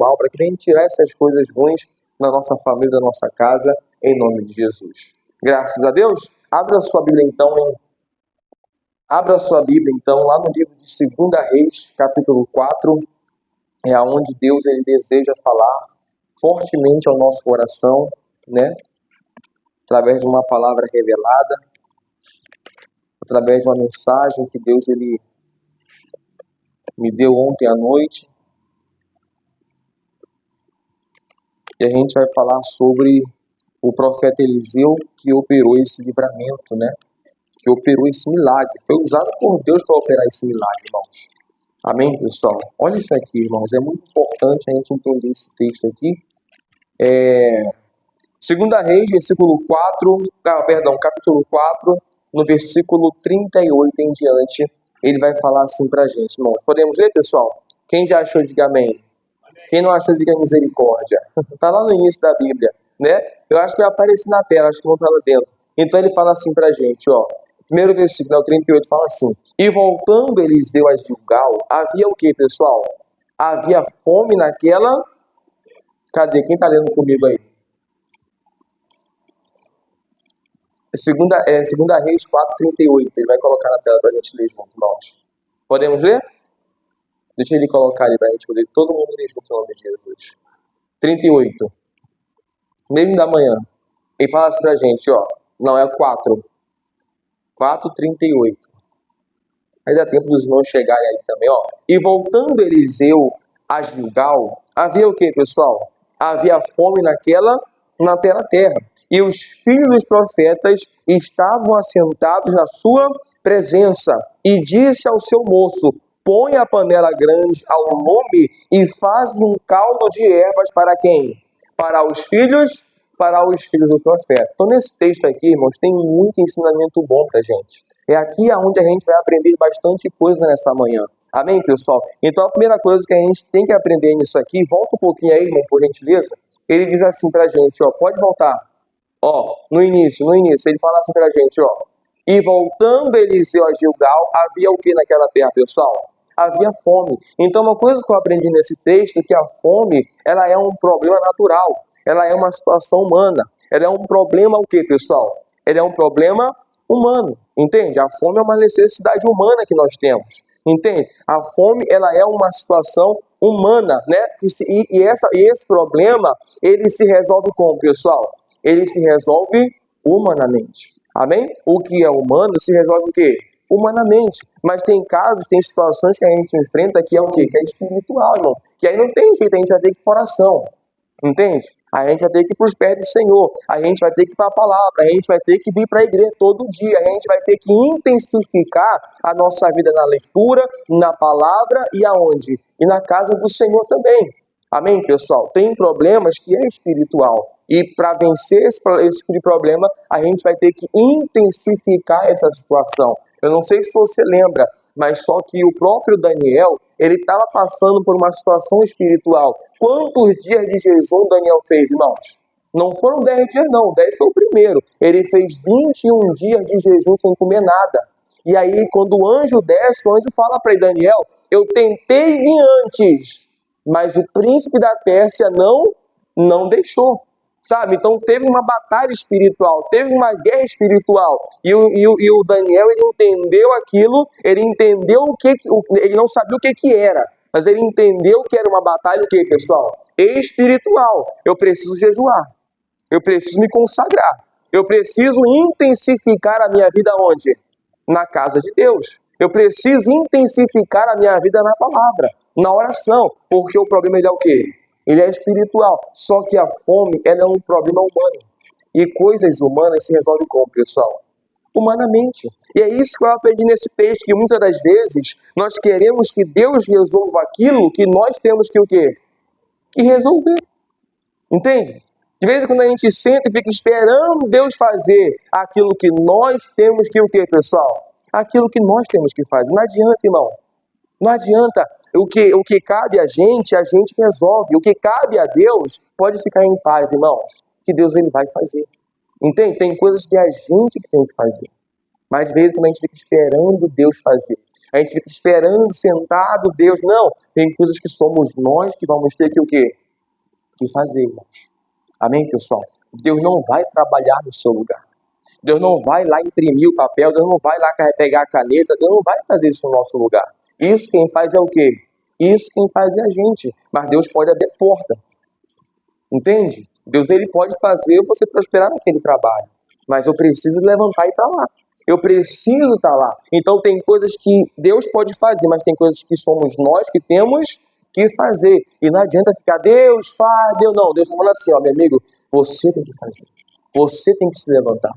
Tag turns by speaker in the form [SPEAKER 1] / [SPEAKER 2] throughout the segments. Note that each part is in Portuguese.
[SPEAKER 1] mal, para que venha tirar essas coisas ruins da nossa família, da nossa casa, em nome de Jesus. Graças a Deus. Abra sua Bíblia então lá no livro de 2 Reis, capítulo 4, é aonde Deus ele deseja falar fortemente ao nosso coração, né? Através de uma palavra revelada, através de uma mensagem que Deus ele me deu ontem à noite. E a gente vai falar sobre o profeta Eliseu que operou esse livramento, né? Que operou esse milagre. Foi usado por Deus para operar esse milagre, irmãos. Amém, pessoal? Olha isso aqui, irmãos. É muito importante a gente entender esse texto aqui. 2 Reis, capítulo 4, no versículo 38 em diante, ele vai falar assim pra gente, irmãos. Podemos ler, pessoal? Quem já achou, diga amém. Quem não achou, diga misericórdia. Está lá no início da Bíblia, né? Eu acho que vai aparecer na tela, acho que vão estar lá dentro. Então ele fala assim pra gente, ó. Primeiro versículo, 38, fala assim: E voltando Eliseu a Gilgal, havia o que, pessoal? Havia fome naquela... Cadê? Quem está lendo comigo aí? 2 Reis 4:38. Ele vai colocar na tela para a gente ler junto, irmãos. Podemos ler? Deixa ele colocar ali para a gente poder todo mundo ler junto em nome de Jesus. 38. Mesmo da manhã. Ele fala assim para a gente, ó. Não, é 4. 4:38. Aí dá tempo dos irmãos chegarem aí também, ó. E voltando Eliseu a Gilgal, havia o que, pessoal? Havia fome naquela terra. E os filhos dos profetas estavam assentados na sua presença. E disse ao seu moço: Põe a panela grande ao lume e faz um caldo de ervas para quem? Para os filhos do profeta. Então, nesse texto aqui, irmãos, tem muito ensinamento bom para a gente. É aqui onde a gente vai aprender bastante coisa nessa manhã. Amém, pessoal? Então, a primeira coisa que a gente tem que aprender nisso aqui, volta um pouquinho aí, irmão, por gentileza. Ele diz assim pra gente, ó, pode voltar. Ó, no início, ele fala assim pra gente, ó. E voltando Eliseu a Gilgal, havia o que naquela terra, pessoal? Havia fome. Então, uma coisa que eu aprendi nesse texto é que a fome, ela é um problema natural. Ela é uma situação humana. Ela é um problema o que, pessoal? Ela é um problema humano, entende? A fome é uma necessidade humana que nós temos, entende? A fome, ela é uma situação humana, né? Esse problema, ele se resolve como, pessoal? Ele se resolve humanamente, amém? O que é humano se resolve o quê? Humanamente. Mas tem casos, tem situações que a gente enfrenta que é o quê? Que é espiritual, irmão. Que aí não tem jeito, a gente vai ter que ir para oração, entende? A gente vai ter que ir para os pés do Senhor, a gente vai ter que ir para a palavra, a gente vai ter que vir para a igreja todo dia, a gente vai ter que intensificar a nossa vida na leitura, na palavra e aonde? E na casa do Senhor também. Amém, pessoal? Tem problemas que é espiritual. E para vencer esse tipo de problema, a gente vai ter que intensificar essa situação. Eu não sei se você lembra, mas só que o próprio Daniel, ele estava passando por uma situação espiritual. Quantos dias de jejum Daniel fez, irmãos? Não foram 10 dias, não. 10 foi o primeiro. Ele fez 21 dias de jejum sem comer nada. E aí, quando o anjo desce, o anjo fala para Daniel, eu tentei vir antes, mas o príncipe da Pérsia não deixou. Sabe? Então teve uma batalha espiritual, teve uma guerra espiritual. E o Daniel, ele entendeu aquilo, ele entendeu ele não sabia o que era, mas ele entendeu que era uma batalha, o que, pessoal? Espiritual. Eu preciso jejuar, eu preciso me consagrar, eu preciso intensificar a minha vida onde? Na casa de Deus. Eu preciso intensificar a minha vida na palavra, na oração, porque o problema é o quê? Ele é espiritual, só que a fome, ela é um problema humano. E coisas humanas se resolvem como, pessoal? Humanamente. E é isso que eu aprendi nesse texto, que muitas das vezes nós queremos que Deus resolva aquilo que nós temos que o quê? Que resolver. Entende? De vez em quando a gente senta e fica esperando Deus fazer aquilo que nós temos que o quê, pessoal? Aquilo que nós temos que fazer. Não adianta, irmão. Não adianta. O que cabe a gente resolve. O que cabe a Deus, pode ficar em paz, irmãos. Que Deus ele vai fazer. Entende? Tem coisas que a gente que tem que fazer. Mas de vez em quando a gente fica esperando Deus fazer. A gente fica esperando, sentado, Deus. Não, tem coisas que somos nós que vamos ter que o quê? Que fazer, irmãos. Amém, pessoal? Deus não vai trabalhar no seu lugar. Deus não vai lá imprimir o papel, Deus não vai lá pegar a caneta, Deus não vai fazer isso no nosso lugar. Isso quem faz é o quê? Isso quem faz é a gente. Mas Deus pode abrir porta. Entende? Deus ele pode fazer você prosperar naquele trabalho. Mas eu preciso levantar e ir para lá. Eu preciso estar lá. Então tem coisas que Deus pode fazer, mas tem coisas que somos nós que temos que fazer. E não adianta ficar, Deus faz, Deus não. Deus está falando assim, ó, meu amigo, você tem que fazer. Você tem que se levantar.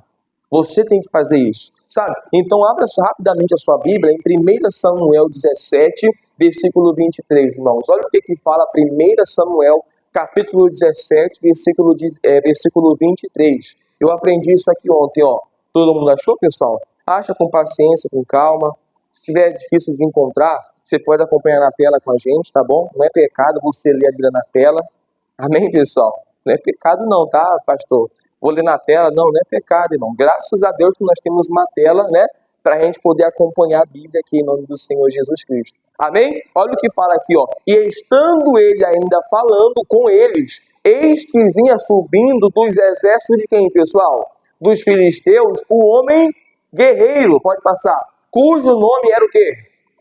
[SPEAKER 1] Você tem que fazer isso, sabe? Então abra rapidamente a sua Bíblia em 1 Samuel 17, versículo 23, irmãos. Olha o que fala 1 Samuel, capítulo 17, versículo 23. Eu aprendi isso aqui ontem, ó. Todo mundo achou, pessoal? Acha com paciência, com calma. Se estiver difícil de encontrar, você pode acompanhar na tela com a gente, tá bom? Não é pecado você ler a Bíblia na tela. Amém, pessoal? Não é pecado não, tá, pastor? Vou ler na tela. Não, não é pecado, irmão. Graças a Deus que nós temos uma tela, né? Para a gente poder acompanhar a Bíblia aqui em nome do Senhor Jesus Cristo. Amém? Olha o que fala aqui, ó. E estando ele ainda falando com eles, eis que vinha subindo dos exércitos de quem, pessoal? Dos filisteus, o homem guerreiro, pode passar, cujo nome era o quê?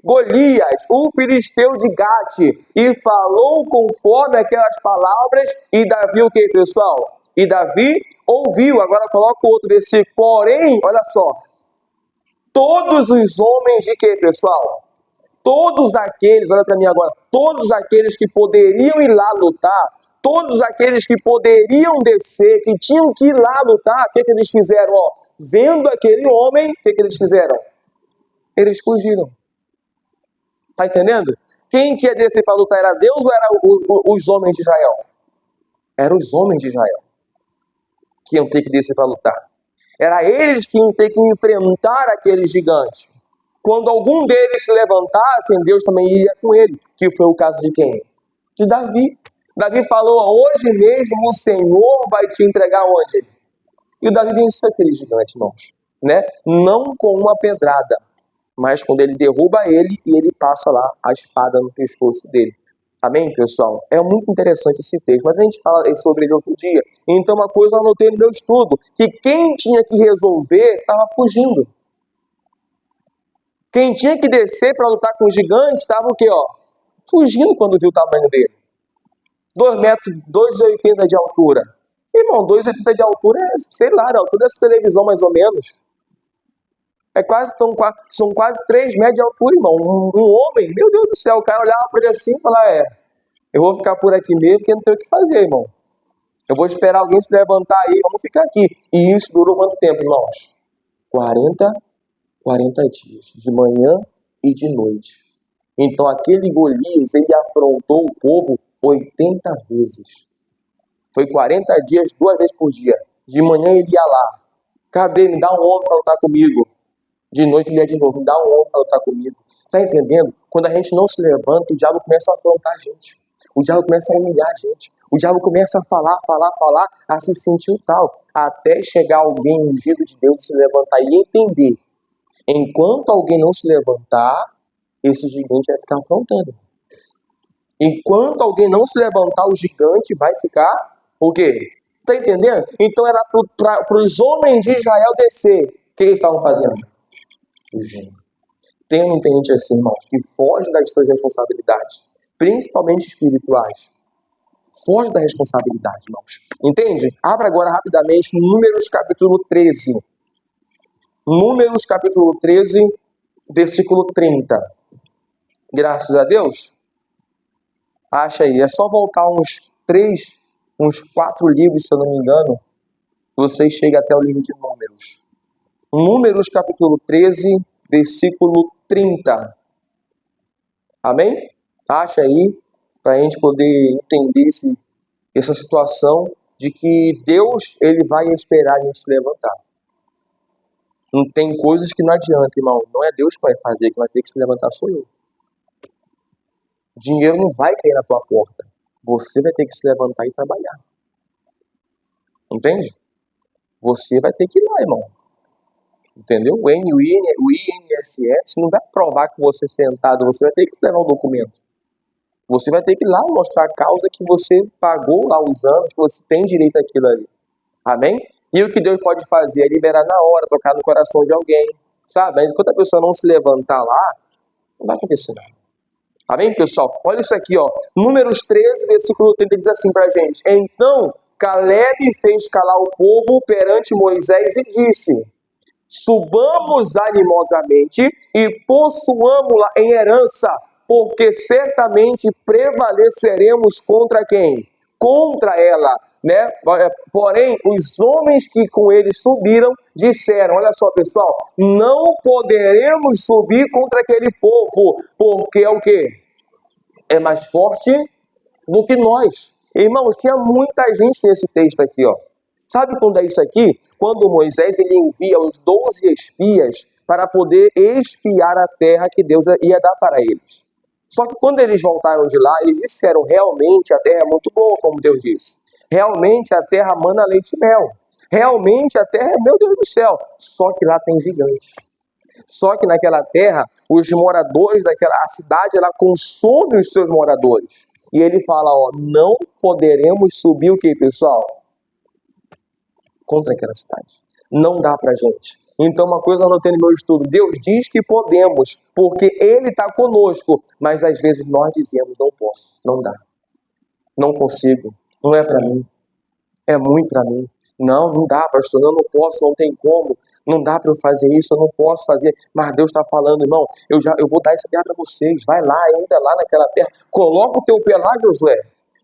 [SPEAKER 1] Golias, o filisteu de Gate, e falou conforme aquelas palavras, e Davi o quê, pessoal? E Davi ouviu. Agora coloca o outro versículo. Porém, olha só, todos os homens de quê, pessoal? Todos aqueles, olha para mim agora, todos aqueles que poderiam ir lá lutar, todos aqueles que poderiam descer, que tinham que ir lá lutar, o que eles fizeram? Ó, vendo aquele homem, o que eles fizeram? Eles fugiram. Tá entendendo? Quem que ia descer para lutar era Deus ou era os homens de Israel? Eram os homens de Israel que iam ter que descer para lutar. Era eles que iam ter que enfrentar aquele gigante. Quando algum deles se levantassem, Deus também iria com ele. Que foi o caso de quem? De Davi. Davi falou, hoje mesmo o Senhor vai te entregar onde? E o Davi venceu aquele gigante, irmãos. Né? Não com uma pedrada, mas quando ele derruba ele e ele passa lá a espada no pescoço dele. Amém, pessoal? É muito interessante esse texto, mas a gente fala sobre ele outro dia. Então, uma coisa eu anotei no meu estudo, que quem tinha que resolver estava fugindo. Quem tinha que descer para lutar com o gigante estava o quê, ó? Fugindo quando viu o tamanho dele. 2 metros, 2,80 de altura. Irmão, 2,80 de altura é, sei lá, a altura dessa televisão mais ou menos. São quase 3 metros de altura, irmão. Um homem, meu Deus do céu, o cara olhava para ele assim e falava, eu vou ficar por aqui mesmo porque não tem o que fazer, irmão. Eu vou esperar alguém se levantar aí, vamos ficar aqui. E isso durou quanto tempo, irmãos? 40 dias, de manhã e de noite. Então aquele Golias, ele afrontou o povo 80 vezes. Foi 40 dias, 2 vezes por dia. De manhã ele ia lá. Cadê? Me dá um homem para lutar comigo. De noite ele ia de novo. Me dá um homem para lutar comigo. Está entendendo? Quando a gente não se levanta, o diabo começa a afrontar a gente. O diabo começa a humilhar a gente. O diabo começa a falar, a se sentir tal. Até chegar alguém ungido de Deus se levantar e entender. Enquanto alguém não se levantar, esse gigante vai ficar afrontando. Enquanto alguém não se levantar, o gigante vai ficar o quê? Está entendendo? Então era para os homens de Israel descer. O que eles estavam fazendo? Fugindo. Tem gente assim, irmãos, que foge das suas responsabilidades, principalmente espirituais. Foge da responsabilidade, irmãos. Entende? Abra agora rapidamente Números capítulo 13. Números capítulo 13, versículo 30. Graças a Deus. Acha aí. É só voltar uns 4 livros, se eu não me engano. Você chega até o livro de Números. Números capítulo 13, versículo 30. Amém? Acha aí, para a gente poder entender essa situação de que Deus ele vai esperar a gente se levantar. Não tem coisas que não adianta, irmão. Não é Deus que vai fazer, que vai ter que se levantar sou eu. Dinheiro não vai cair na tua porta. Você vai ter que se levantar e trabalhar. Entende? Você vai ter que ir lá, irmão. Entendeu? O INSS não vai provar que você sentado, você vai ter que levar o documento. Você vai ter que ir lá mostrar a causa que você pagou lá os anos, que você tem direito àquilo ali. Amém? E o que Deus pode fazer é liberar na hora, tocar no coração de alguém. Sabe? Mas enquanto a pessoa não se levantar lá, não vai acontecer nada. Amém, pessoal? Olha isso aqui, ó. Números 13, versículo 30 diz assim pra gente. Então, Caleb fez calar o povo perante Moisés e disse: subamos animosamente e possuamo-la em herança, porque certamente prevaleceremos contra quem? Contra ela, né? Porém, os homens que com ele subiram disseram, olha só, pessoal, não poderemos subir contra aquele povo, porque é o quê? É mais forte do que nós. Irmãos, tinha muita gente nesse texto aqui, ó. Sabe quando é isso aqui? Quando Moisés ele envia os 12 espias para poder espiar a terra que Deus ia dar para eles. Só que quando eles voltaram de lá, eles disseram, realmente a terra é muito boa, como Deus disse. Realmente a terra mana leite e mel. Realmente a terra é, meu Deus do céu. Só que lá tem gigantes. Só que naquela terra, os moradores a cidade, ela consome os seus moradores. E ele fala, ó, não poderemos subir o que, pessoal? Contra aquela cidade. Não dá pra gente. Então, uma coisa eu anotei no meu estudo. Deus diz que podemos, porque Ele está conosco. Mas às vezes nós dizemos, não posso, não dá. Não consigo, não é pra mim. É muito pra mim. Não dá, pastor, eu não posso, não tem como. Não dá para eu fazer isso, eu não posso fazer. Mas Deus está falando, irmão, eu vou dar essa terra para vocês. Vai lá, entra lá naquela terra. Coloca o teu pé lá, Josué.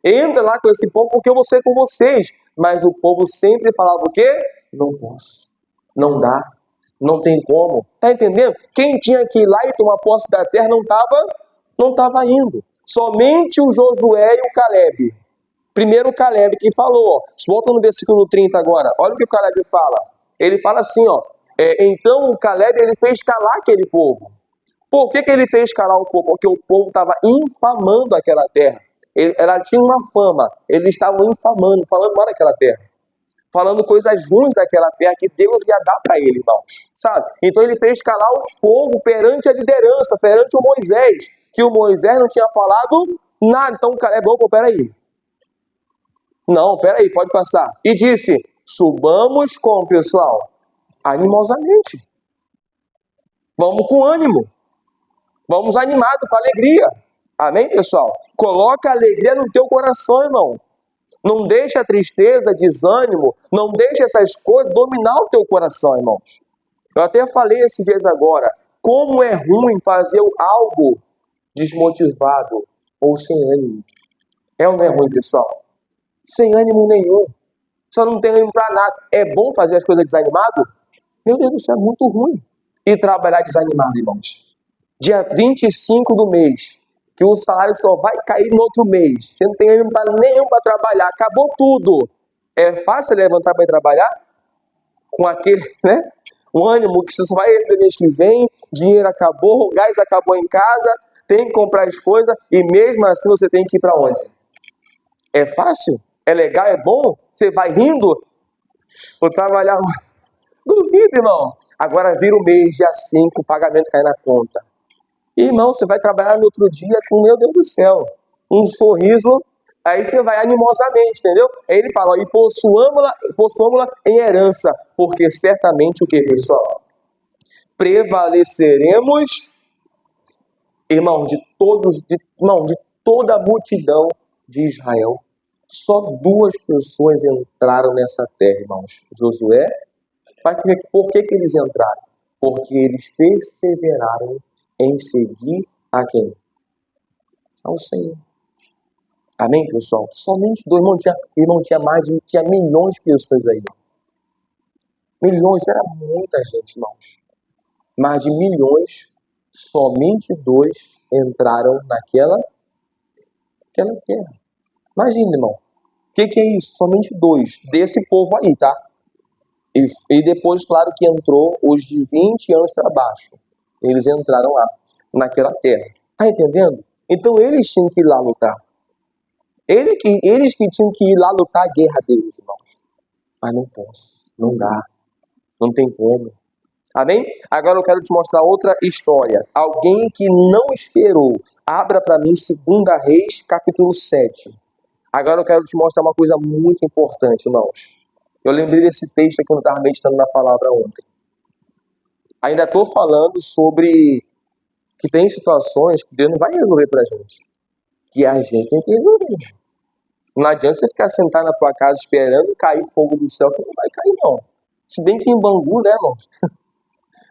[SPEAKER 1] Entra lá com esse povo, porque eu vou ser com vocês. Mas o povo sempre falava o quê? Não posso. Não dá. Não tem como. Tá entendendo? Quem tinha que ir lá e tomar posse da terra não tava indo. Somente o Josué e o Caleb. Primeiro o Caleb que falou, ó. Volta no versículo 30 agora. Olha o que o Caleb fala. Ele fala assim, ó. Então o Caleb ele fez calar aquele povo. Por que ele fez calar o povo? Porque o povo estava infamando aquela terra. Ela tinha uma fama. Eles estavam infamando, falando mal daquela terra. Falando coisas ruins daquela terra que Deus ia dar para ele, irmãos. Sabe? Então ele fez calar o povo perante a liderança, perante o Moisés. Que o Moisés não tinha falado nada. Então o Caleb, opa, peraí. Não, peraí, pode passar. E disse, subamos com o pessoal, animosamente. Vamos com ânimo. Vamos animado, com alegria. Amém, pessoal? Coloca a alegria no teu coração, irmão. Não deixa a tristeza, desânimo, não deixa essas coisas dominar o teu coração, irmãos. Eu até falei esses dias agora, como é ruim fazer algo desmotivado ou sem ânimo. É ou não é ruim, pessoal? Sem ânimo nenhum. Só não tem ânimo para nada. É bom fazer as coisas desanimado? Meu Deus do céu, é muito ruim. E trabalhar desanimado, irmãos. Dia 25 do mês, que o salário só vai cair no outro mês. Você não tem ânimo nenhum para trabalhar. Acabou tudo. É fácil levantar para ir trabalhar? Com aquele, né? O ânimo que você só vai receber mês que vem, dinheiro acabou, o gás acabou em casa, tem que comprar as coisas e mesmo assim você tem que ir para onde? É fácil? É legal? É bom? Você vai rindo? Vou trabalhar. Duvido, irmão. Agora vira o mês, dia 5, o pagamento cai na conta. Irmão, você vai trabalhar no outro dia com, meu Deus do céu, um sorriso, aí você vai animosamente, entendeu? Aí ele fala, ó, e possuamos-la em herança, porque certamente o que, pessoal? Prevaleceremos, irmão, de toda a multidão de Israel. Só 2 pessoas entraram nessa terra, irmãos. Josué. Por que eles entraram? Porque eles perseveraram em seguir a quem? Ao Senhor. Amém, pessoal? Somente 2. Irmão, tinha milhões de pessoas aí. Milhões, era muita gente, irmãos. Mais de milhões, somente 2 entraram naquela terra. Imagina, irmão. O que é isso? Somente 2 desse povo aí, tá? E depois, claro que entrou os de 20 anos para baixo. Eles entraram lá, naquela terra. Tá entendendo? Então eles tinham que ir lá lutar. Eles que tinham que ir lá lutar a guerra deles, irmãos. Mas não posso, não dá, não tem como. Amém? Agora eu quero te mostrar outra história. Alguém que não esperou. Abra para mim 2 Reis, capítulo 7. Agora eu quero te mostrar uma coisa muito importante, irmãos. Eu lembrei desse texto que eu estava meditando na palavra ontem. Ainda estou falando sobre que tem situações que Deus não vai resolver para a gente. Que a gente tem que resolver. Não adianta você ficar sentado na tua casa esperando cair fogo do céu, que não vai cair, não. Se bem que em Bangu, né, irmãos?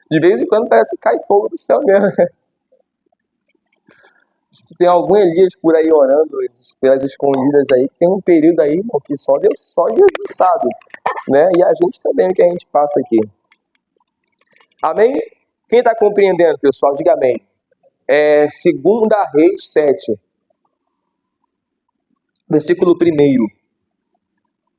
[SPEAKER 1] De vez em quando parece que cai fogo do céu mesmo. Tem algum Elias por aí orando pelas escondidas aí, que tem um período aí, irmão, que só Jesus sabe, né? E a gente também, que a gente passa aqui. Amém? Quem está compreendendo, pessoal? Diga amém. 2 Reis 7, versículo 1.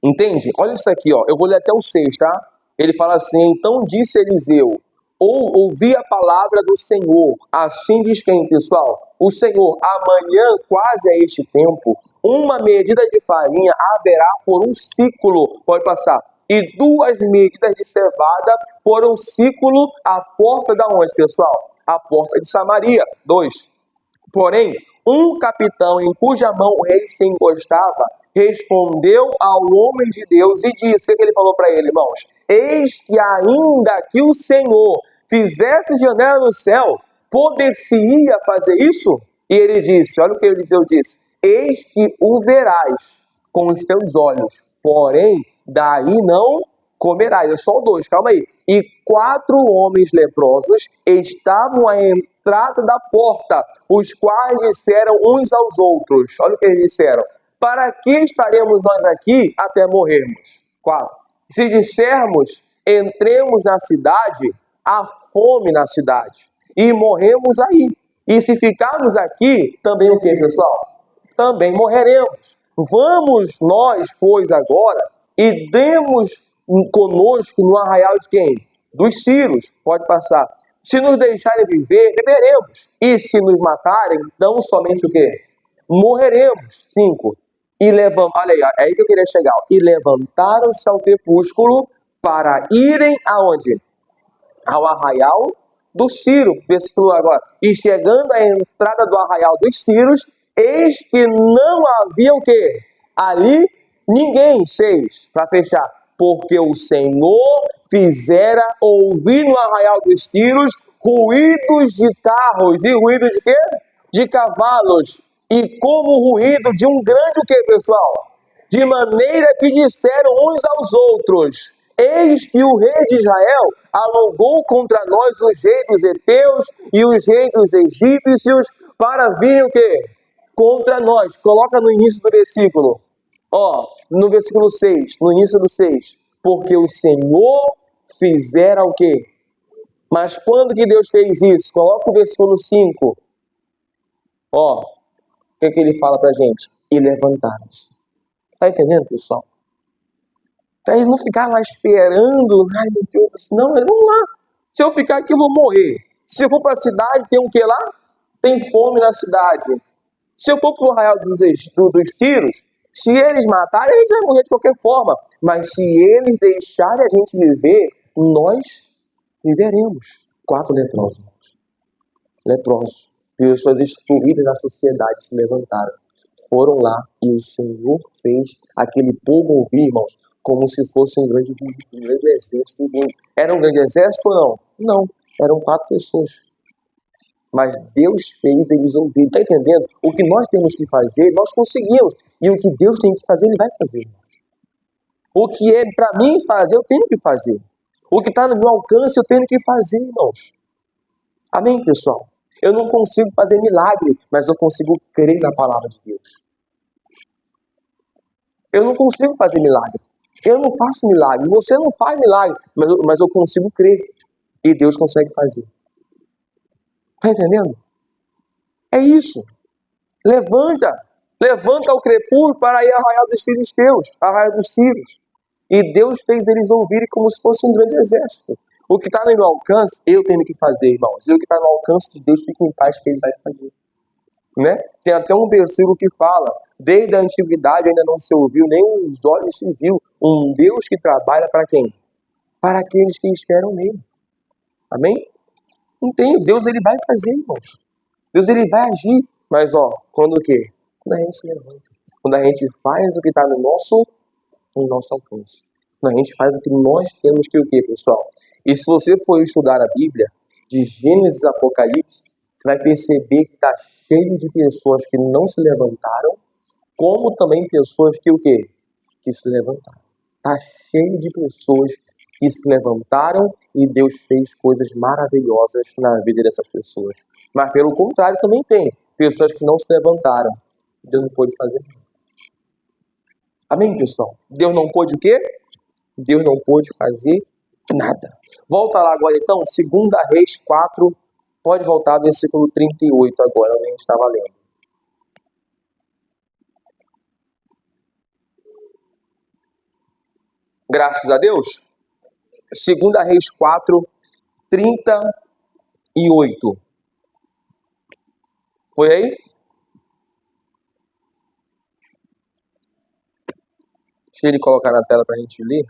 [SPEAKER 1] Entende? Olha isso aqui, ó. Eu vou ler até o 6, tá? Ele fala assim: então disse Eliseu, ouvi a palavra do Senhor. Assim diz quem, pessoal? O Senhor: amanhã, quase a este tempo, uma medida de farinha haverá por um ciclo, pode passar, e 2 medidas de cevada por um ciclo à porta da onde, pessoal? A porta de Samaria. 2. Porém, um capitão em cuja mão o rei se encostava, respondeu ao homem de Deus e disse: o que ele falou para ele, irmãos? Eis que ainda que o Senhor fizesse janela no céu, poder-se-ia fazer isso? E ele disse, olha o que Eliseu disse: eis que o verás com os teus olhos, porém daí não comerás. É só 2, calma aí. E 4 homens leprosos estavam à entrada da porta, os quais disseram uns aos outros, olha o que eles disseram: para que estaremos nós aqui até morrermos? 4. Se dissermos, entremos na cidade, há fome na cidade, e morremos aí. E se ficarmos aqui, também o que, pessoal? Também morreremos. Vamos nós, pois, agora, e demos conosco no arraial de quem? Dos Círios. Pode passar. Se nos deixarem viver, viveremos. E se nos matarem, então somente o quê? Morreremos. 5. E olha aí, é aí que eu queria chegar. E levantaram-se ao crepúsculo para irem aonde? Ao arraial dos Círios. Versículo agora. E chegando à entrada do arraial dos Círios, eis que não havia o quê? Ali ninguém. 6, para fechar. Porque o Senhor fizera ouvir no arraial dos Círios ruídos de carros. E ruídos de quê? De cavalos. E como o ruído de um grande o quê, pessoal? De maneira que disseram uns aos outros: eis que o rei de Israel alugou contra nós os reis dos heteus e os reis dos egípcios para virem o quê? Contra nós. Coloca no início do versículo. Ó, no versículo 6, no início do 6. Porque o Senhor fizera o quê? Mas quando que Deus fez isso? Coloca o versículo 5. Ó, o que ele fala pra gente? E levantaram-se. Tá entendendo, pessoal? Pra eles não ficar lá esperando. Ai, meu Deus, não, eles vão lá. Se eu ficar aqui, eu vou morrer. Se eu for para a cidade, tem o que lá? Tem fome na cidade. Se eu for para o arraial dos Círios, se eles matarem, a gente vai morrer de qualquer forma. Mas se eles deixarem a gente viver, nós viveremos. 4 leprosos. Leprosos. Pessoas excluídas da sociedade se levantaram. Foram lá e o Senhor fez aquele povo ouvir, irmãos, como se fosse um grande exército. Era um grande exército ou não? Não. Eram 4 pessoas. Mas Deus fez eles ouvirem. Está entendendo? O que nós temos que fazer, nós conseguimos. E o que Deus tem que fazer, Ele vai fazer. O que é para mim fazer, eu tenho que fazer. O que está no meu alcance, eu tenho que fazer, irmãos. Amém, pessoal? Eu não consigo fazer milagre, mas eu consigo crer na palavra de Deus. Eu não consigo fazer milagre. Eu não faço milagre. Você não faz milagre, mas eu consigo crer. E Deus consegue fazer. Está entendendo? É isso. Levanta o crepúsculo para ir ao arraial dos filisteus, arraial dos Círios. E Deus fez eles ouvirem como se fosse um grande exército. O que está no meu alcance, eu tenho que fazer, irmãos. E o que está no alcance de Deus, fique em paz que Ele vai fazer. Né? Tem até um versículo que fala: desde a antiguidade ainda não se ouviu, nem os olhos se viu um Deus que trabalha para quem? Para aqueles que esperam nele. Amém? Não tem. Deus ele vai fazer, irmãos. Deus ele vai agir. Mas quando o quê? Quando a gente se levanta. Quando a gente faz o que está no nosso alcance. Quando a gente faz o que nós temos que o quê, pessoal? E se você for estudar a Bíblia, de Gênesis a Apocalipse, você vai perceber que está cheio de pessoas que não se levantaram, como também pessoas que o quê? Que se levantaram. Está cheio de pessoas que se levantaram e Deus fez coisas maravilhosas na vida dessas pessoas. Mas pelo contrário também tem pessoas que não se levantaram. Deus não pôde fazer nada. Amém, pessoal? Deus não pôde o quê? Deus não pôde fazer nada. Volta lá agora então, 2 Reis 4, pode voltar, versículo 38 agora, onde a gente estava lendo. Graças a Deus. 2 Reis 4, 38. Foi aí? Deixa ele colocar na tela para a gente ler.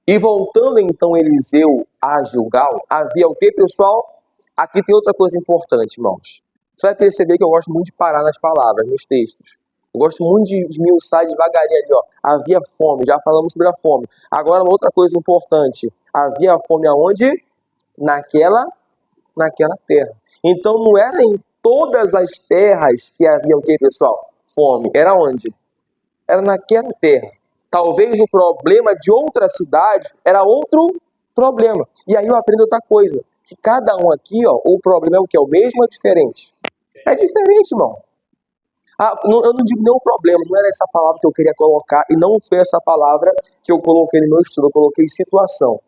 [SPEAKER 1] E voltando então Eliseu a Gilgal, havia o que, pessoal? Aqui tem outra coisa importante, irmãos. Você vai perceber que eu gosto muito de parar nas palavras, nos textos. Eu gosto muito de esmiuçar devagarinho ali, Havia fome, já falamos sobre a fome. Agora, outra coisa importante. Havia fome aonde? Naquela terra. Então, não era em todas as terras que havia o que, pessoal? Fome. Era onde? Era naquela terra. Talvez o problema de outra cidade era outro problema. E aí eu aprendo outra coisa. Que cada um aqui, o problema é o que? É o mesmo ou é diferente? É diferente, irmão. Eu não digo nenhum problema, não era essa palavra que eu queria colocar, e não foi essa palavra que eu coloquei no meu estudo, eu coloquei situação.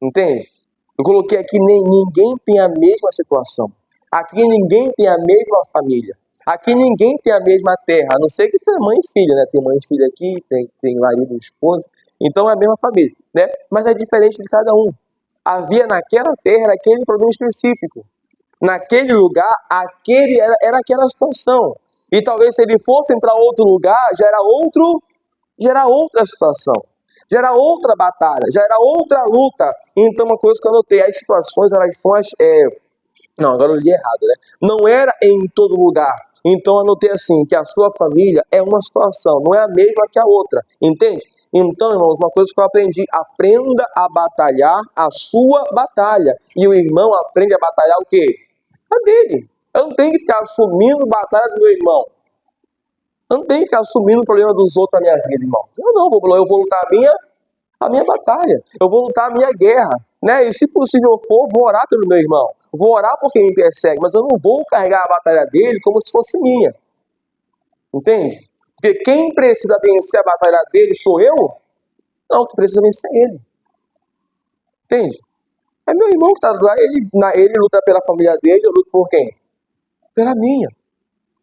[SPEAKER 1] Entende? Eu coloquei aqui, ninguém tem a mesma situação. Aqui ninguém tem a mesma família. Aqui ninguém tem a mesma terra, a não ser que tenha mãe e filho, né? Tem mãe e filho aqui, tem marido e esposa, então é a mesma família, né? Mas é diferente de cada um. Havia naquela terra aquele problema específico. Naquele lugar, era aquela situação. E talvez se eles fossem para outro lugar, já era outra situação. Já era outra batalha, já era outra luta. Então, uma coisa que eu notei, as situações, elas são Não, agora eu li errado, né? Não era em todo lugar. Então, eu anotei assim, que a sua família é uma situação, não é a mesma que a outra. Entende? Então, irmãos, uma coisa que eu aprendi, aprenda a batalhar a sua batalha. E o irmão aprende a batalhar o quê? A dele. Eu não tenho que ficar assumindo a batalha do meu irmão. Eu não tenho que ficar assumindo o problema dos outros na minha vida, irmão. Eu vou lutar a minha batalha. Eu vou lutar a minha guerra. Né? E se possível for, vou orar pelo meu irmão. Vou orar por quem me persegue, mas eu não vou carregar a batalha dele como se fosse minha. Entende? Porque quem precisa vencer a batalha dele sou eu? Não, que precisa vencer ele. Entende? É meu irmão que está lá, ele luta pela família dele, eu luto por quem? Pela minha.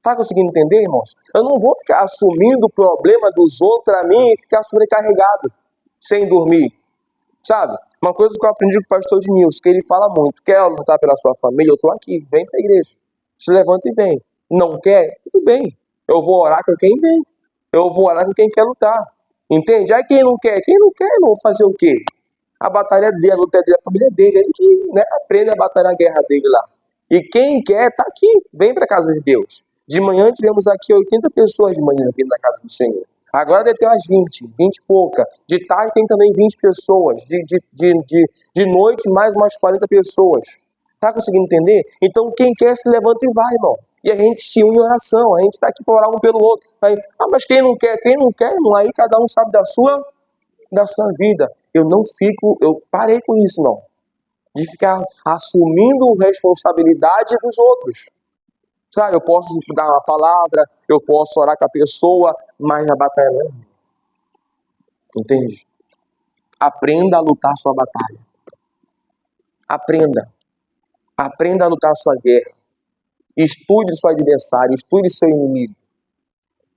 [SPEAKER 1] Tá conseguindo entender, irmãos? Eu não vou ficar assumindo o problema dos outros para mim e ficar sobrecarregado, sem dormir. Sabe? Uma coisa que eu aprendi com o pastor Nilson, que ele fala muito. Quer lutar pela sua família? Eu estou aqui, vem para a igreja. Se levanta e vem. Não quer? Tudo bem. Eu vou orar com quem vem. Eu vou orar com quem quer lutar. Entende? Aí quem não quer, eu vou fazer o quê? A batalha dele, a luta dele, a família dele. Ele que aprende a batalhar a guerra dele lá. E quem quer, tá aqui. Vem para a casa de Deus. De manhã tivemos aqui 80 pessoas de manhã vindo na casa do Senhor. Agora deve ter umas 20 e pouca. De tarde tem também 20 pessoas. De noite, mais umas 40 pessoas. Tá conseguindo entender? Então, quem quer se levanta e vai, irmão. E a gente se une em oração. A gente está aqui para orar um pelo outro. Aí, mas quem não quer, irmão. Aí cada um sabe da sua vida. Eu parei com isso, irmão. De ficar assumindo responsabilidade dos outros. Sabe, eu posso dar uma palavra, eu posso orar com a pessoa, mas a batalha não é minha. Entende? Aprenda a lutar a sua batalha. Aprenda. Aprenda a lutar a sua guerra. Estude seu adversário, estude seu inimigo.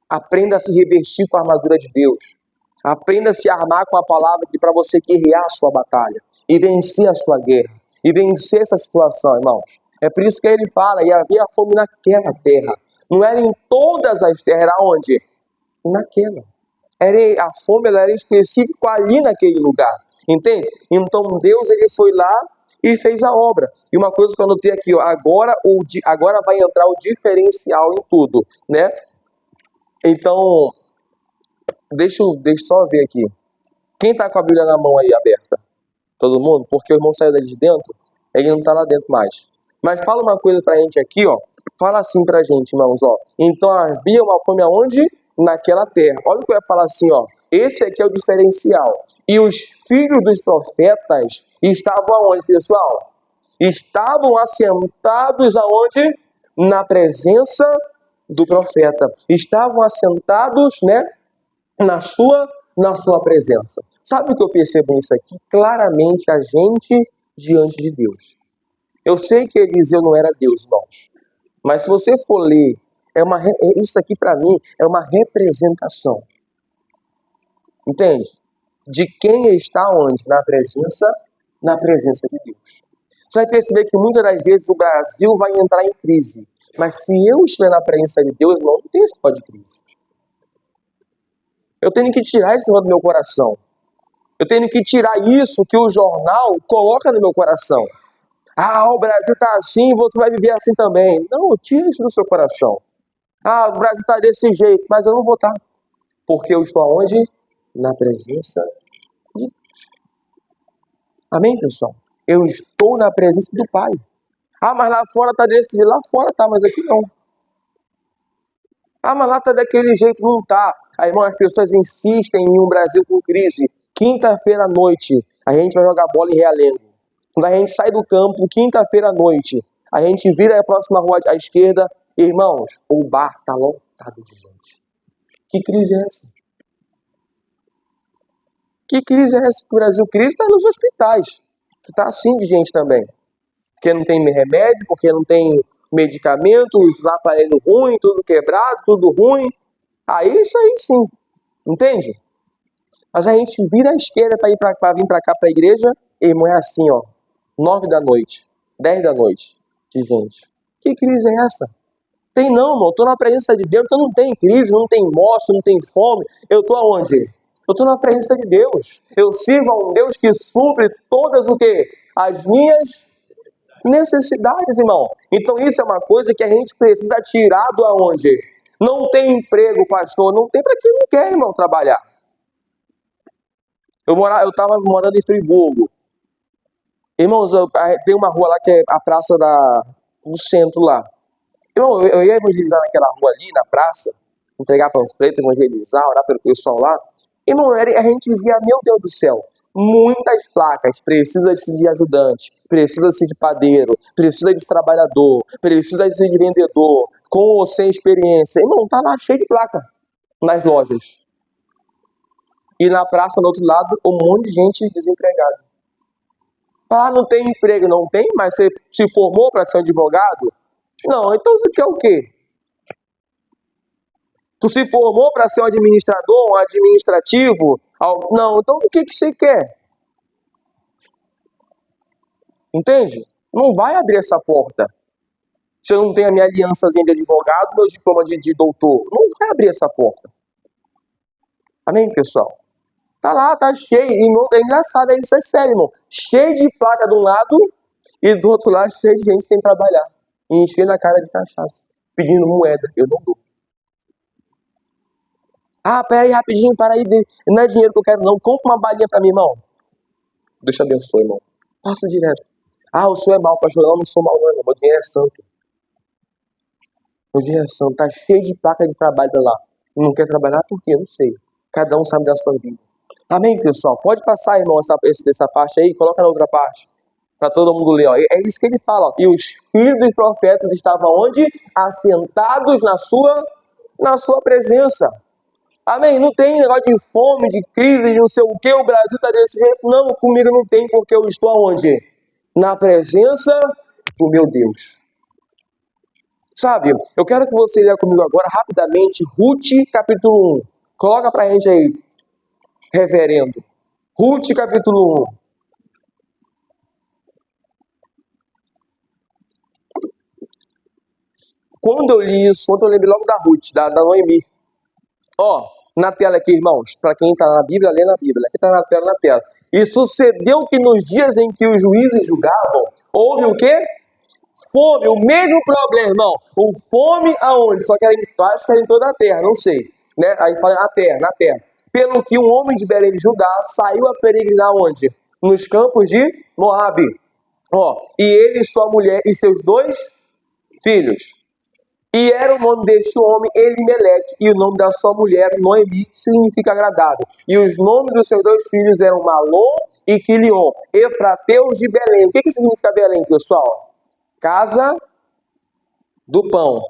[SPEAKER 1] Aprenda a se revestir com a armadura de Deus. Aprenda a se armar com a palavra para você guerrear a sua batalha e vencer a sua guerra. E vencer essa situação, irmãos. É por isso que ele fala, e havia fome naquela terra. Não era em todas as terras, era onde? Naquela. A fome era específica ali naquele lugar. Entende? Então Deus ele foi lá e fez a obra. E uma coisa que eu anotei aqui, ó, agora vai entrar o diferencial em tudo, né? Então, deixa eu só ver aqui. Quem está com a Bíblia na mão aí aberta? Todo mundo? Porque o irmão saiu dali de dentro, ele não está lá dentro mais. Mas fala uma coisa pra gente aqui, ó. Fala assim pra gente, irmãos, ó. Então havia uma fome aonde? Naquela terra. Olha o que eu ia falar assim, ó. Esse aqui é o diferencial. E os filhos dos profetas estavam aonde, pessoal? Estavam assentados aonde? Na presença do profeta. Estavam assentados, né? Na sua presença. Sabe o que eu percebo nisso aqui? Claramente a gente diante de Deus. Eu sei que Eliseu não era Deus, irmãos. Mas se você for ler, isso aqui para mim é uma representação. Entende? De quem está onde? Na presença de Deus. Você vai perceber que muitas das vezes o Brasil vai entrar em crise. Mas se eu estiver na presença de Deus, irmão, não tem esse tipo de crise. Eu tenho que tirar isso do meu coração. Eu tenho que tirar isso que o jornal coloca no meu coração. Ah, o Brasil está assim, você vai viver assim também. Não, tira isso do seu coração. Ah, o Brasil está desse jeito, mas eu não vou estar. Porque eu estou aonde? Na presença de Deus. Amém, pessoal? Eu estou na presença do Pai. Ah, mas lá fora está desse jeito. Lá fora tá, mas aqui não. Ah, mas lá está daquele jeito, não está. Aí, irmão, as pessoas insistem em um Brasil com crise. Quinta-feira à noite, a gente vai jogar bola em Realengo. Quando a gente sai do campo, quinta-feira à noite, a gente vira a próxima rua à esquerda. Irmãos, o bar está lotado de gente. Que crise é essa? Que crise é essa no Brasil? Crise está nos hospitais, que está assim de gente também. Porque não tem remédio, porque não tem medicamento, os aparelhos ruins, tudo quebrado, tudo ruim. Aí isso aí sim, entende? Mas a gente vira à esquerda para vir para cá, para a igreja, irmão, é assim, ó, 9 da noite, 10 da noite, de gente. Que crise é essa? Tem não, irmão, eu estou na presença de Deus, então não tem crise, não tem morte, não tem fome. Eu estou aonde? Eu estou na presença de Deus. Eu sirvo a um Deus que supre todas o quê? As minhas necessidades, irmão. Então isso é uma coisa que a gente precisa tirar do aonde? Não tem emprego, pastor, não tem para quem não quer, irmão, trabalhar. Eu estava morando em Friburgo. Irmãos, tem uma rua lá que é a praça do centro lá. Irmão, eu ia evangelizar naquela rua ali, na praça, entregar panfleto, evangelizar, orar pelo pessoal lá. Irmão, a gente via, meu Deus do céu, muitas placas. Precisa-se de ajudante, precisa-se de padeiro, precisa de trabalhador, precisa-se de vendedor, com ou sem experiência. Irmão, tá lá cheio de placa nas lojas. E na praça, do outro lado, um monte de gente desempregada. Ah, não tem emprego. Não tem? Mas você se formou para ser advogado? Não, então você quer o quê? Tu se formou para ser um administrador, um administrativo? Não, então o que você quer? Entende? Não vai abrir essa porta. Se eu não tenho a minha aliançazinha de advogado, meu diploma de doutor, não vai abrir essa porta. Amém, pessoal? Tá lá, tá cheio. E é engraçado, isso é sério, irmão. Cheio de placa de um lado e do outro lado cheio de gente sem trabalhar. E enchendo a cara de cachaça. Pedindo moeda. Eu não dou. Ah, pera aí, rapidinho, para aí. Não é dinheiro que eu quero, não. Compra uma balinha pra mim, irmão. Deus te abençoe, irmão. Passa direto. Ah, o senhor é mau, pastor. Não sou mau, não, irmão. Meu dinheiro é santo. Meu dinheiro é santo. Tá cheio de placa de trabalho lá. Não quer trabalhar por quê? Não sei. Cada um sabe da sua vida. Amém, pessoal? Pode passar, irmão, essa parte aí. Coloca na outra parte. Para todo mundo ler. Ó. É isso que ele fala. Ó. E os filhos dos profetas estavam onde? Assentados na sua presença. Amém? Não tem negócio de fome, de crise, de não sei o que. O Brasil está desse jeito. Não, comigo não tem, porque eu estou aonde? Na presença do meu Deus. Sabe? Eu quero que você leia comigo agora, rapidamente, Ruth, capítulo 1. Coloca pra gente aí, reverendo. Ruth, capítulo 1. Quando eu li isso, ontem eu lembrei logo da Ruth, da Noemi. Ó, na tela aqui, irmãos, para quem está na Bíblia, lê na Bíblia. Aqui está na tela, E sucedeu que nos dias em que os juízes julgavam, houve o quê? Fome, o mesmo problema, irmão. O fome aonde? Só que era, acho que era em toda a terra, não sei. Né? Aí fala na terra. Pelo que um homem de Belém de Judá saiu a peregrinar onde? Nos campos de Moabe. Ó, e ele, sua mulher e seus 2 filhos. E era o nome deste homem Elimeleque, e o nome da sua mulher Noemi, que significa agradável. E os nomes dos seus 2 filhos eram Malom e Quilion, efrateus de Belém. O que significa Belém, pessoal? Casa do pão.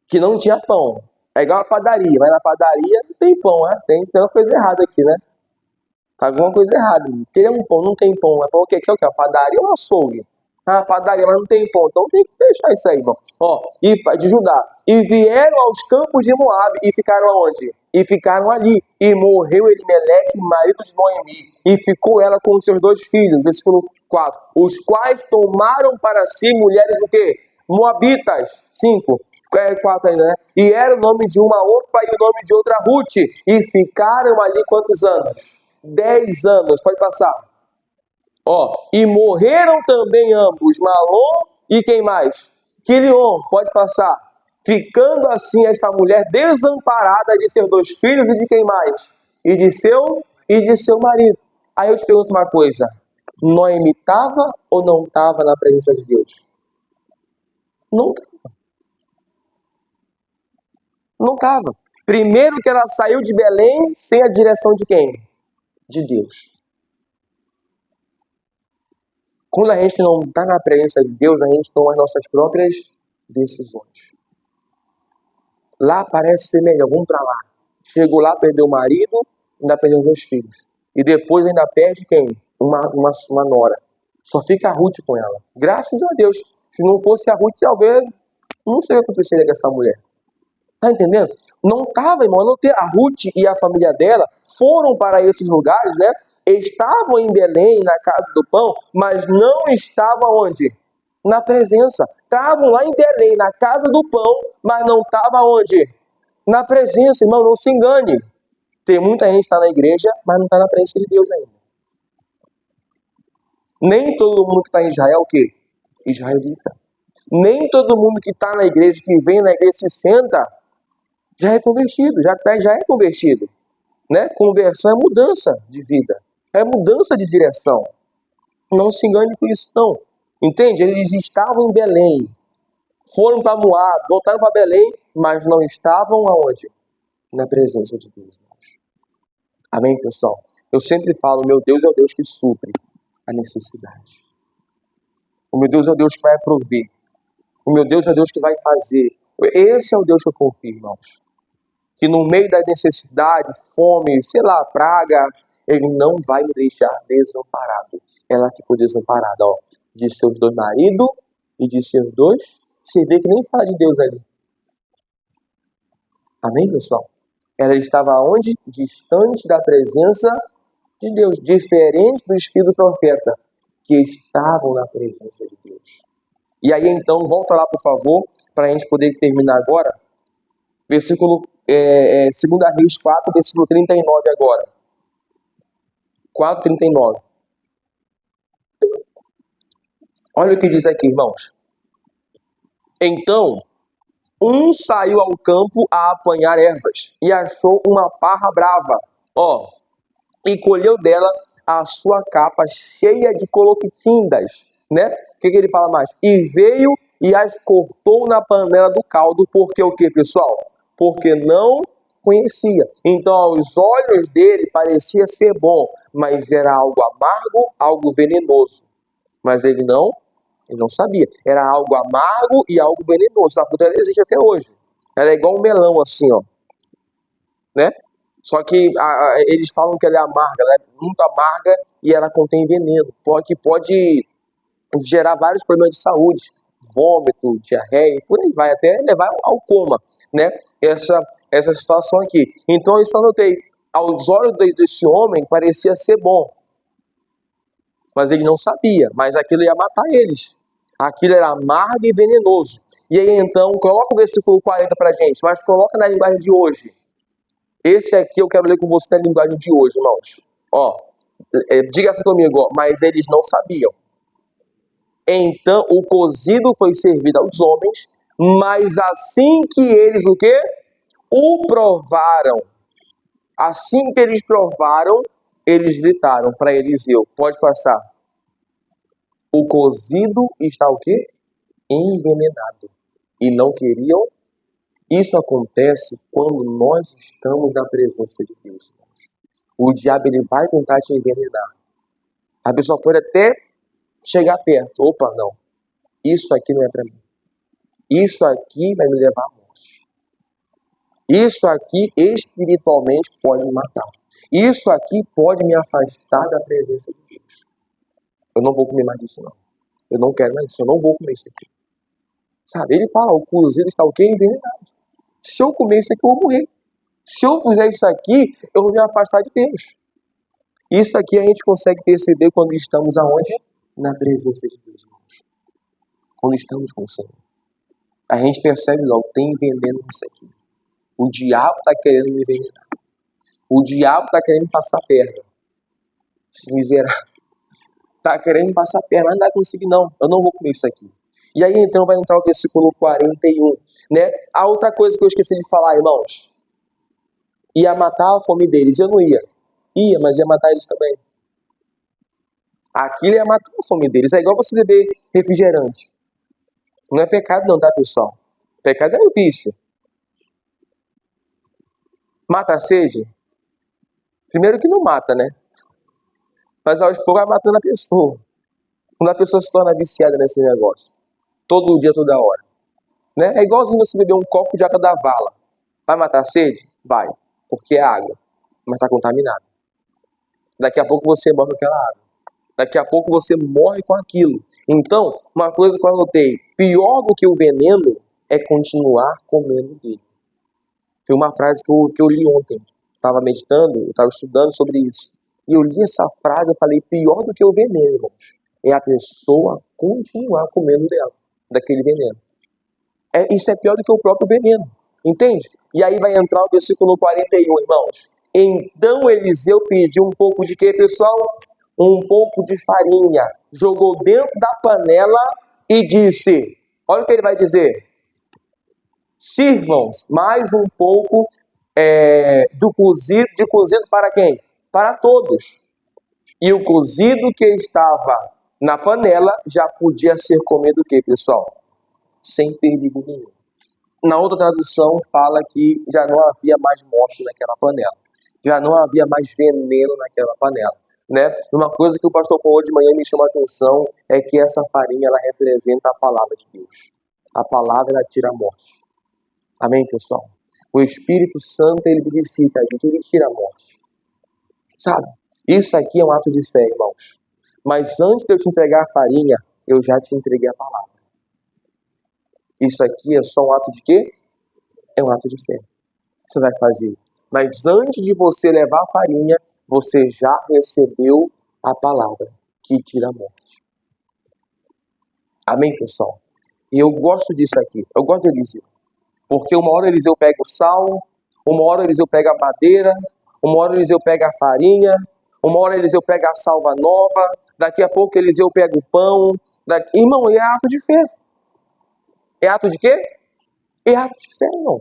[SPEAKER 1] Que não tinha pão. É igual a padaria. Vai na padaria, não tem pão, né? Tem uma coisa errada aqui, né? Tá alguma coisa errada. Queria um pão, não tem pão. É pão o quê? Que é o quê? A padaria ou um açougue? Ah, padaria, mas não tem pão. Então tem que fechar isso aí, irmão. Ó, e de Judá. E vieram aos campos de Moabe e ficaram aonde? E ficaram ali. E morreu Elimeleque, marido de Noemi. E ficou ela com os seus 2 filhos. Versículo 4. Os quais tomaram para si mulheres o quê? Moabitas. 5. 4 ainda, né? E era o nome de uma Orfa e o nome de outra Ruth. E ficaram ali quantos anos? 10 anos. Pode passar. Ó, e morreram também ambos, Malom e quem mais? Quilion, pode passar. Ficando assim esta mulher desamparada de seus 2 filhos e de quem mais? E de seu marido. Aí eu te pergunto uma coisa, Noemi estava ou não estava na presença de Deus? Não estava. Não estava. Primeiro que ela saiu de Belém sem a direção de quem? De Deus. Quando a gente não está na presença de Deus, a gente toma as nossas próprias decisões. Lá parece ser melhor, vamos para lá. Chegou lá, perdeu o marido, ainda perdeu os 2 filhos. E depois ainda perde quem? Uma nora. Só fica a Ruth com ela. Graças a Deus. Se não fosse a Ruth, talvez não sei o que aconteceria com essa mulher. Tá entendendo? Não estava, irmão. Não ter a Ruth e a família dela foram para esses lugares, né? Estavam em Belém, na casa do pão, mas não estavam onde? Na presença. Estavam lá em Belém, na casa do pão, mas não estavam onde? Na presença, irmão, não se engane. Tem muita gente que está na igreja, mas não está na presença de Deus ainda. Nem todo mundo que está em Israel é o quê? Israelita. Nem todo mundo que está na igreja, que vem na igreja, se senta, já é convertido, já é convertido. Né? Conversão é mudança de vida. É mudança de direção. Não se engane com isso, não. Entende? Eles estavam em Belém. Foram para Moab, voltaram para Belém, mas não estavam aonde? Na presença de Deus. Amém, pessoal? Eu sempre falo, meu Deus é o Deus que supre a necessidade. O meu Deus é o Deus que vai prover. O meu Deus é o Deus que vai fazer. Esse é o Deus que eu confio, irmãos. Que no meio da necessidade, fome, sei lá, praga, Ele não vai me deixar desamparado. Ela ficou desamparada, ó, de seus 2 maridos e de seus 2. Você vê que nem fala de Deus ali. Amém, pessoal? Ela estava onde? Distante da presença de Deus. Diferente do espírito do profeta, que estavam na presença de Deus. E aí, então, volta lá, por favor, para a gente poder terminar agora. Versículo 2 Reis 4, versículo 39 agora. 4:39. Olha o que diz aqui, irmãos. Então, um saiu ao campo a apanhar ervas e achou uma parra brava, ó, e colheu dela a sua capa cheia de coloquitindas, né? O que ele fala mais? E veio e as cortou na panela do caldo, porque o que, pessoal? Porque não conhecia. Então, aos olhos dele parecia ser bom, mas era algo amargo, algo venenoso. Mas ele não sabia. Era algo amargo e algo venenoso. A fruta existe até hoje. Ela é igual um melão, assim, ó. Né? Só que eles falam que ela é amarga, ela é muito amarga e ela contém veneno. Pode gerar vários problemas de saúde. Vômito, diarreia, por aí vai, até levar ao coma, né? Essa situação aqui. Então eu só notei, aos olhos desse homem parecia ser bom, mas ele não sabia, mas aquilo ia matar eles. Aquilo era amargo e venenoso. E aí então, coloca o versículo 40 pra gente, mas coloca na linguagem de hoje. Esse aqui eu quero ler com você na linguagem de hoje, irmãos. Ó, Diga assim comigo, ó, mas eles não sabiam. Então o cozido foi servido aos homens, mas assim que eles o quê? O provaram. Assim que eles provaram, eles gritaram para Eliseu, pode passar. O cozido está o quê? Envenenado. E não queriam. Isso acontece quando nós estamos na presença de Deus. O diabo ele vai tentar te envenenar. A pessoa pode até chegar perto. Opa, não. Isso aqui não é para mim. Isso aqui vai me levar à morte. Isso aqui espiritualmente pode me matar. Isso aqui pode me afastar da presença de Deus. Eu não vou comer mais isso, não. Eu não quero mais isso. Eu não vou comer isso aqui. Sabe? Ele fala, o cozido está o quê? Envenenado. Se eu comer isso aqui, eu vou morrer. Se eu fizer isso aqui, eu vou me afastar de Deus. Isso aqui a gente consegue perceber quando estamos aonde? Na presença de Deus. Quando estamos com o Senhor. A gente percebe logo, tem veneno nisso aqui. O diabo está querendo me envenenar. O diabo está querendo passar a perna. Esse miserável. Está querendo passar a perna, mas não vai conseguir não. Eu não vou comer isso aqui. E aí então vai entrar o versículo 41. Né? A outra coisa que eu esqueci de falar, irmãos. Ia matar a fome deles. Eu não ia. Ia, mas ia matar eles também. Aquilo ia matar a fome deles. É igual você beber refrigerante. Não é pecado não, tá, pessoal? Pecado é um vício. Mata a sede? Primeiro que não mata, né? Mas aos poucos vai matando a pessoa. Quando a pessoa se torna viciada nesse negócio. Todo dia, toda hora. Né? É igualzinho você beber um copo de água da vala. Vai matar a sede? Vai. Porque é água. Mas está contaminado. Daqui a pouco você morre com aquela água. Daqui a pouco você morre com aquilo. Então, uma coisa que eu anotei. Pior do que o veneno é continuar comendo dele. Foi uma frase que eu li ontem. Estava meditando, eu estava estudando sobre isso. E eu li essa frase e falei, pior do que o veneno, irmãos, é a pessoa continuar comendo dela, daquele veneno. Isso é pior do que o próprio veneno. Entende? E aí vai entrar o versículo 41, irmãos. Então Eliseu pediu um pouco de quê, pessoal? Um pouco de farinha. Jogou dentro da panela e disse, olha o que ele vai dizer. Sirvam mais um pouco de cozido para quem? Para todos. E o cozido que estava na panela já podia ser comido o quê, pessoal? Sem perigo nenhum. Na outra tradução fala que já não havia mais morte naquela panela. Já não havia mais veneno naquela panela. Né? Uma coisa que o pastor falou de manhã e me chama a atenção é que essa farinha ela representa a palavra de Deus. A palavra ela tira a morte. Amém, pessoal? O Espírito Santo, ele vivifica a gente, ele tira a morte. Sabe? Isso aqui é um ato de fé, irmãos. Mas antes de eu te entregar a farinha, eu já te entreguei a palavra. Isso aqui é só um ato de quê? É um ato de fé. Você vai fazer. Mas antes de você levar a farinha, você já recebeu a palavra que tira a morte. Amém, pessoal? E eu gosto disso aqui. Eu gosto de Eliseu. Porque uma hora Eliseu pega o sal, uma hora Eliseu pega a madeira, uma hora Eliseu pega a farinha, uma hora Eliseu pega a salva nova, daqui a pouco Eliseu pega o pão. Irmão, é ato de fé. É ato de quê? É ato de fé, irmão.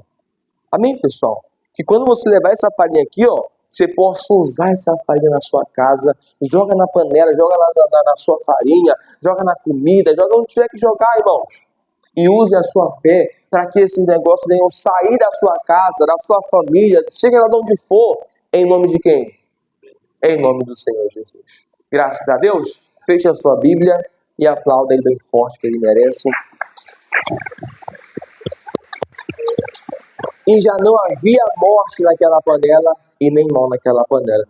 [SPEAKER 1] Amém, pessoal? Que quando você levar essa farinha aqui, ó, você possa usar essa farinha na sua casa, joga na panela, joga na sua farinha, joga na comida, joga onde tiver que jogar, irmãos. E use a sua fé para que esses negócios venham sair da sua casa, da sua família, seja lá de onde for, em nome de quem? Em nome do Senhor Jesus. Graças a Deus, feche a sua Bíblia e aplauda ele bem forte, que ele merece. E já não havia morte naquela panela e nem mal naquela panela.